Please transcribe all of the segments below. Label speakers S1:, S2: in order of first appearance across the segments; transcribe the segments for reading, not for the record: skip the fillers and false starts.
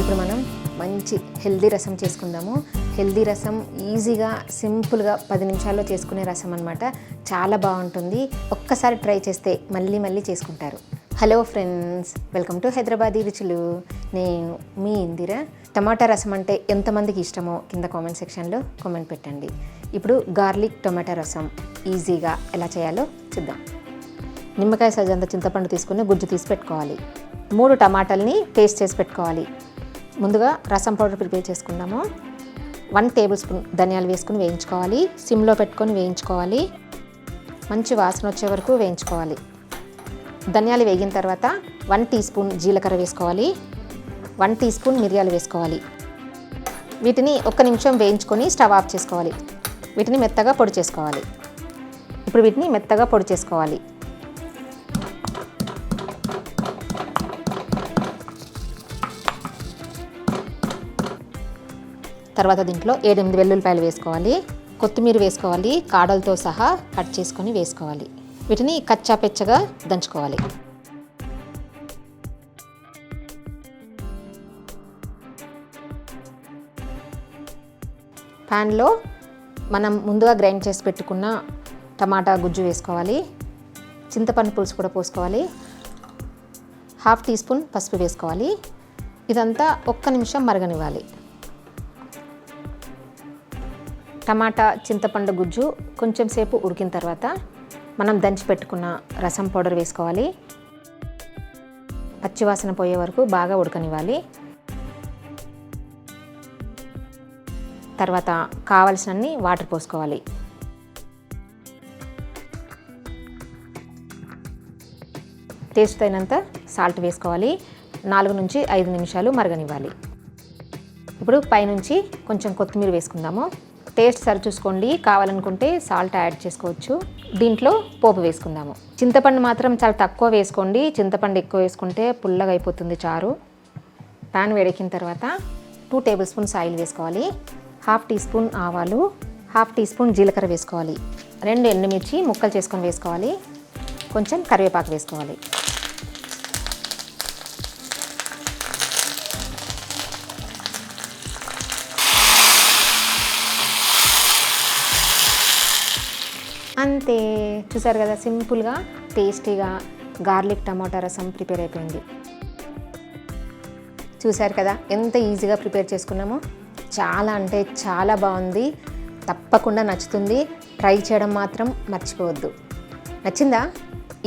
S1: ఇప్పుడు మనం మంచి హెల్దీ రసం చేసుకుందాము. హెల్దీ రసం ఈజీగా సింపుల్గా 10 నిమిషాల్లో చేసుకునే రసం అనమాట. చాలా బాగుంటుంది. ఒక్కసారి ట్రై చేస్తే మళ్ళీ మళ్ళీ చేసుకుంటారు. Hello friends, welcome to Hyderabadi రుచులు. నేను మీ ఇందిర. టమాటా రసం అంటే ఎంతమందికి ఇష్టమో కింద కామెంట్ సెక్షన్లో కామెంట్ పెట్టండి. ఇప్పుడు గార్లిక్ టమాటా రసం ఈజీగా ఎలా చేయాలో చూద్దాం. నిమ్మకాయ సైజ్ అంత చింతపండు తీసుకుని గుజ్జు తీసి పెట్టుకోవాలి. 3 టమాటాలని పేస్ట్ చేసి పెట్టుకోవాలి. ముందుగా రసం పౌడర్ ప్రిపేర్ చేసుకుందాము. 1 టేబుల్ స్పూన్ ధనియాలు వేసుకుని వేయించుకోవాలి. సిమ్లో పెట్టుకొని వేయించుకోవాలి. మంచి వాసన వచ్చే వరకు వేయించుకోవాలి. ధనియాలు వేగిన తర్వాత 1 టీ స్పూన్ జీలకర్ర వేసుకోవాలి. 1 టీ స్పూన్ మిరియాలు వేసుకోవాలి. వీటిని 1 నిమిషం వేయించుకొని స్టవ్ ఆఫ్ చేసుకోవాలి. వీటిని మెత్తగా పొడి చేసుకోవాలి. ఇప్పుడు వీటిని మెత్తగా పొడి చేసుకోవాలి. తర్వాత దీంట్లో 7-8 వెల్లుల్లిపాయలు వేసుకోవాలి. కొత్తిమీర వేసుకోవాలి. కాడలతో సహా కట్ చేసుకొని వేసుకోవాలి. వీటిని కచ్చా పెచ్చగా దంచుకోవాలి. ప్యాన్లో మనం ముందుగా గ్రైండ్ చేసి పెట్టుకున్న టమాటా గుజ్జు వేసుకోవాలి. చింతపండు పులుసు కూడా పోసుకోవాలి. 1/2 టీ స్పూన్ పసుపు వేసుకోవాలి. ఇదంతా 1 నిమిషం మరగనివ్వాలి. టమాటా చింతపండు గుజ్జు కొంచెం సేపు ఉడికిన తర్వాత మనం దంచి పెట్టుకున్న రసం పౌడర్ వేసుకోవాలి. పచ్చివాసన పోయే వరకు బాగా ఉడకనివ్వాలి. తర్వాత కావలసినన్ని వాటర్ పోసుకోవాలి. టేస్ట్ అయినంత సాల్ట్ వేసుకోవాలి. 4 నుంచి 5 నిమిషాలు మరగనివ్వాలి. ఇప్పుడు పైనుంచి కొంచెం కొత్తిమీర వేసుకుందాము. టేస్ట్ సరి చూసుకోండి. కావాలనుకుంటే సాల్ట్ యాడ్ చేసుకోవచ్చు. దీంట్లో పోపు వేసుకుందాము. చింతపండు మాత్రం చాలా తక్కువ వేసుకోండి. చింతపండు ఎక్కువ వేసుకుంటే పుల్లగా అయిపోతుంది చారు. ప్యాన్ వేడెక్కిన తర్వాత 2 టేబుల్ స్పూన్స్ ఆయిల్ వేసుకోవాలి. 1/2 టీ స్పూన్ ఆవాలు, 1/2 టీ స్పూన్ జీలకర్ర వేసుకోవాలి. 2 ఎండుమిర్చి ముక్కలు చేసుకొని వేసుకోవాలి. కొంచెం కరివేపాకు వేసుకోవాలి. అంతే, చూసారు కదా, సింపుల్గా టేస్టీగా గార్లిక్ టమాటా రసం ప్రిపేర్ అయిపోయింది. చూసారు కదా ఎంత ఈజీగా ప్రిపేర్ చేసుకున్నామో. చాలా అంటే చాలా బాగుంది. తప్పకుండా నచ్చుతుంది. ట్రై చేయడం మాత్రం మర్చిపోవద్దు. నచ్చిందా?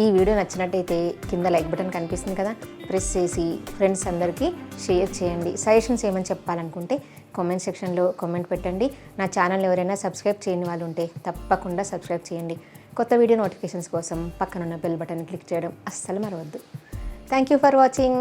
S1: ఈ వీడియో నచ్చినట్టయితే కింద లైక్ బటన్ కనిపిస్తుంది కదా, ప్రెస్ చేసి ఫ్రెండ్స్ అందరికీ షేర్ చేయండి. సజెషన్స్ ఏమని చెప్పాలనుకుంటే కామెంట్ సెక్షన్లో కామెంట్ పెట్టండి. నా ఛానల్ ఎవరైనా సబ్స్క్రైబ్ చేయని వాళ్ళు ఉంటే తప్పకుండా సబ్స్క్రైబ్ చేయండి. కొత్త వీడియో నోటిఫికేషన్స్ కోసం పక్కనున్న బెల్ బటన్ క్లిక్ చేయడం అస్సలు మరవద్దు. Thank you for watching.